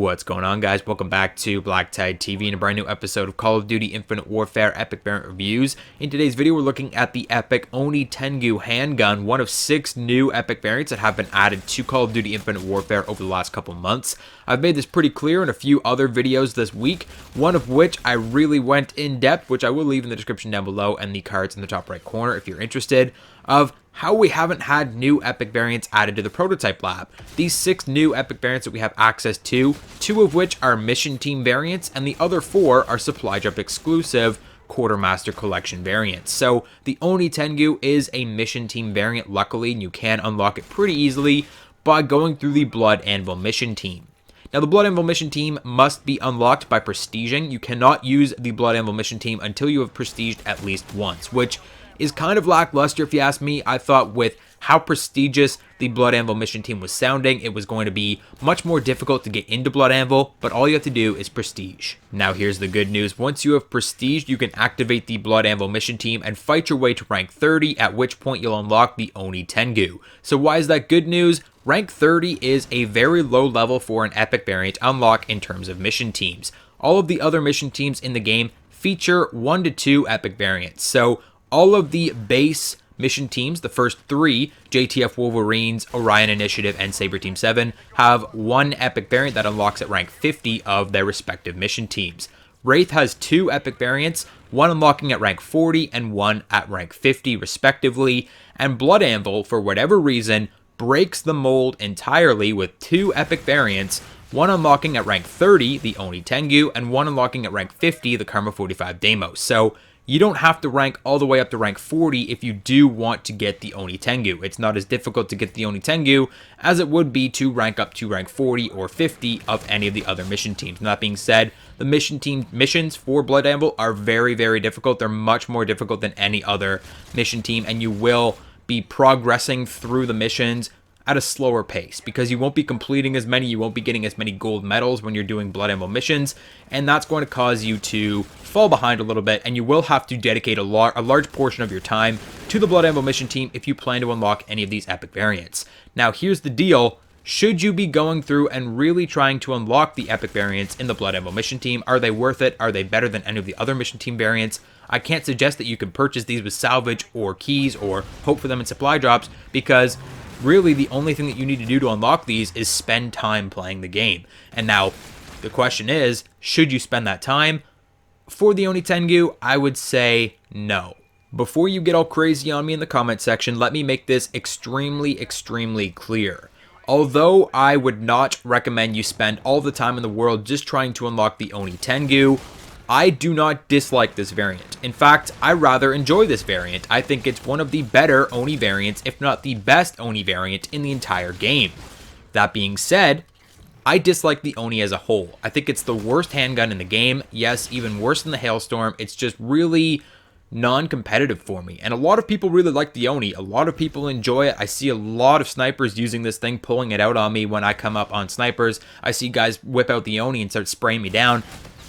What's going on, guys? Welcome back to BlackTideTV and a brand new episode of Call of Duty Infinite Warfare Epic Variant Reviews. In today's video, we're looking at the epic ONI TENGU handgun, one of 6 new epic variants that have been added to Call of Duty Infinite Warfare over the last couple months. I've made this pretty clear in a few other videos this week, one of which I really went in depth, which I will leave in the description down below and the cards in the top right corner if you're interested, of how we haven't had new epic variants added to the prototype lab. These 6 new epic variants that we have access to, 2 of which are mission team variants, and the other 4 are supply drop exclusive Quartermaster Collection variants. So the ONI TENGU is a mission team variant, luckily, and you can unlock it pretty easily by going through the Blood Anvil mission team. Now, the Blood Anvil mission team must be unlocked by prestiging. You cannot use the Blood Anvil mission team until you have prestiged at least once, which is kind of lackluster if you ask me. I thought with how prestigious the Blood Anvil mission team was sounding, it was going to be much more difficult to get into Blood Anvil, but all you have to do is prestige. Now here's the good news. Once you have prestiged, you can activate the Blood Anvil mission team and fight your way to rank 30, at which point you'll unlock the ONI TENGU. So why is that good news? Rank 30 is a very low level for an epic variant unlock in terms of mission teams. All of the other mission teams in the game feature 1 to 2 epic variants. So all of the base mission teams, the first 3, JTF Wolverines, Orion Initiative, and Saber Team 7, have 1 epic variant that unlocks at rank 50 of their respective mission teams. Wraith has 2 epic variants, 1 unlocking at rank 40 and 1 at rank 50 respectively, and Blood Anvil, for whatever reason, breaks the mold entirely with 2 epic variants, 1 unlocking at rank 30, the ONI TENGU, and 1 unlocking at rank 50, the Karma 45 Deimos. So you don't have to rank all the way up to rank 40 if you do want to get the ONI TENGU. It's not as difficult to get the ONI TENGU as it would be to rank up to rank 40 or 50 of any of the other mission teams. And that being said, the mission team missions for Blood Anvil are very, very difficult. They're much more difficult than any other mission team, and you will be progressing through the missions at a slower pace because you won't be completing as many, you won't be getting as many gold medals when you're doing Blood Anvil missions, and that's going to cause you to fall behind a little bit, and you will have to dedicate a large portion of your time to the Blood Anvil mission team if you plan to unlock any of these epic variants. Now, here's the deal. Should you be going through and really trying to unlock the epic variants in the Blood Anvil mission team? Are they worth it? Are they better than any of the other mission team variants? I can't suggest that you can purchase these with salvage or keys or hope for them in supply drops, because really the only thing that you need to do to unlock these is spend time playing the game. And now the question is, should you spend that time? For the ONI TENGU, I would say no. Before you get all crazy on me in the comment section, let me make this extremely, extremely clear. Although I would not recommend you spend all the time in the world just trying to unlock the ONI TENGU, I do not dislike this variant. In fact, I rather enjoy this variant. I think it's one of the better ONI variants, if not the best ONI variant in the entire game. That being said, I dislike the ONI as a whole. I think it's the worst handgun in the game. Yes, even worse than the Hailstorm. It's just really non-competitive for me. And a lot of people really like the ONI. A lot of people enjoy it. I see a lot of snipers using this thing, pulling it out on me when I come up on snipers. I see guys whip out the ONI and start spraying me down,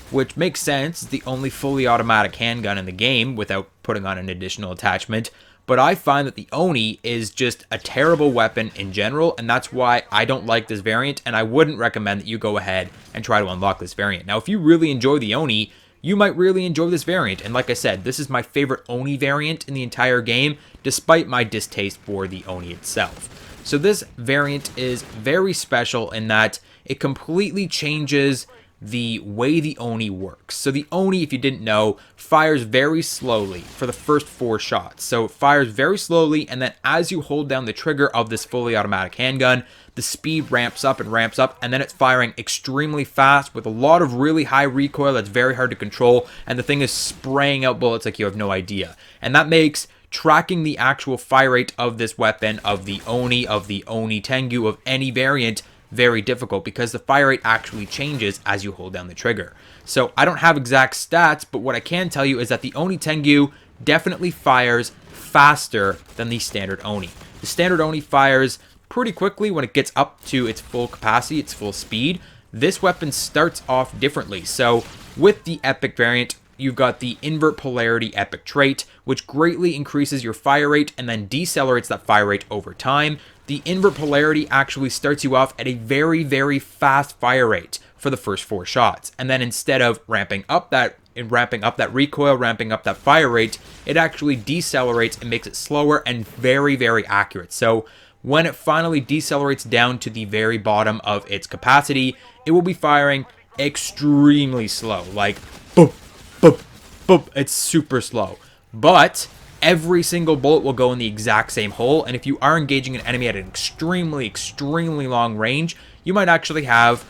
which makes sense. It's the only fully automatic handgun in the game without putting on an additional attachment. But I find that the ONI is just a terrible weapon in general, and that's why I don't like this variant, and I wouldn't recommend that you go ahead and try to unlock this variant. Now, if you really enjoy the ONI, you might really enjoy this variant, and like I said, this is my favorite ONI variant in the entire game, despite my distaste for the ONI itself. So this variant is very special in that it completely changes the way the ONI works. So the ONI, if you didn't know, fires very slowly for the first 4 shots. So it fires very slowly, and then as you hold down the trigger of this fully automatic handgun, the speed ramps up, and then it's firing extremely fast with a lot of really high recoil that's very hard to control, and the thing is spraying out bullets like you have no idea. And that makes tracking the actual fire rate of this weapon, of the ONI TENGU, of any variant, very difficult because the fire rate actually changes as you hold down the trigger. So I don't have exact stats, but what I can tell you is that the ONI TENGU definitely fires faster than the standard ONI. The standard ONI fires pretty quickly when it gets up to its full capacity, its full speed. This weapon starts off differently. So with the epic variant, you've got the invert polarity epic trait, which greatly increases your fire rate and then decelerates that fire rate over time. The invert polarity actually starts you off at a very, very fast fire rate. for the first 4 shots. And then instead of ramping up that recoil, ramping up that fire rate, it actually decelerates and makes it slower and very, very accurate. So when it finally decelerates down to the very bottom of its capacity, it will be firing extremely slow, like boop, boop, boop. It's super slow, but every single bullet will go in the exact same hole. And if you are engaging an enemy at an extremely, extremely long range, you might actually have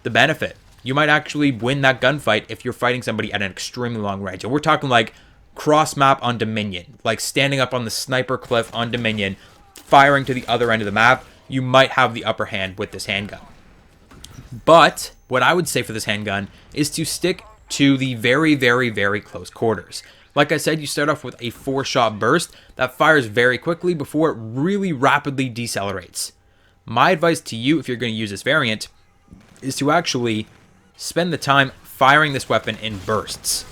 the benefit. You might actually win that gunfight if you're fighting somebody at an extremely long range. And we're talking like cross map on Dominion, like standing up on the sniper cliff on Dominion, firing to the other end of the map. You might have the upper hand with this handgun. But what I would say for this handgun is to stick to the very, very, very close quarters. Like I said, you start off with a 4-shot burst that fires very quickly before it really rapidly decelerates. My advice to you, if you're going to use this variant, is to actually spend the time firing this weapon in bursts.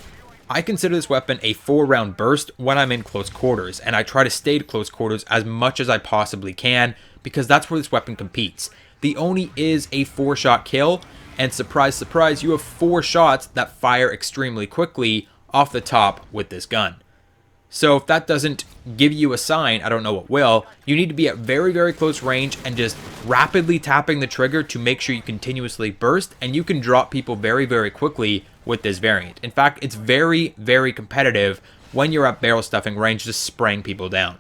I consider this weapon a 4-round burst when I'm in close quarters, and I try to stay to close quarters as much as I possibly can because that's where this weapon competes. The ONI is a 4-shot kill, and surprise, surprise, you have 4 shots that fire extremely quickly off the top with this gun. So if that doesn't give you a sign, I don't know what will. You need to be at very, very close range and just rapidly tapping the trigger to make sure you continuously burst, and you can drop people very, very quickly with this variant. In fact, it's very, very competitive when you're at barrel stuffing range, just spraying people down.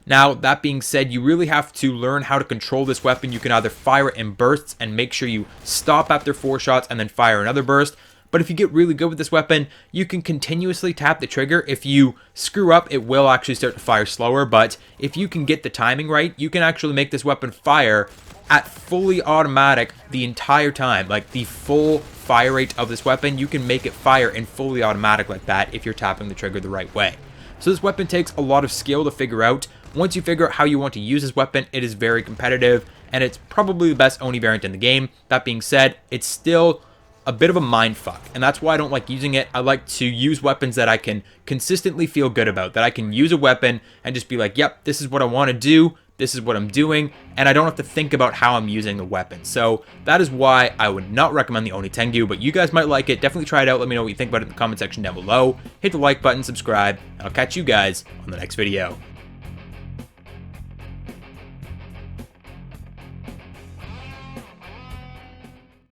Now, that being said, you really have to learn how to control this weapon. You can either fire it in bursts and make sure you stop after 4 shots and then fire another burst. But if you get really good with this weapon, you can continuously tap the trigger. If you screw up, it will actually start to fire slower. But if you can get the timing right, you can actually make this weapon fire at fully automatic the entire time. Like the full fire rate of this weapon, you can make it fire in fully automatic like that if you're tapping the trigger the right way. So this weapon takes a lot of skill to figure out. Once you figure out how you want to use this weapon, it is very competitive, and it's probably the best ONI variant in the game. That being said, it's still a bit of a mindfuck, and that's why I don't like using it. I like to use weapons that I can consistently feel good about, that I can use a weapon and just be like, yep, this is what I want to do, this is what I'm doing, and I don't have to think about how I'm using the weapon. So that is why I would not recommend the ONI Tengu, but you guys might like it. Definitely try it out. Let me know what you think about it in the comment section down below. Hit the like button, subscribe, and I'll catch you guys on the next video.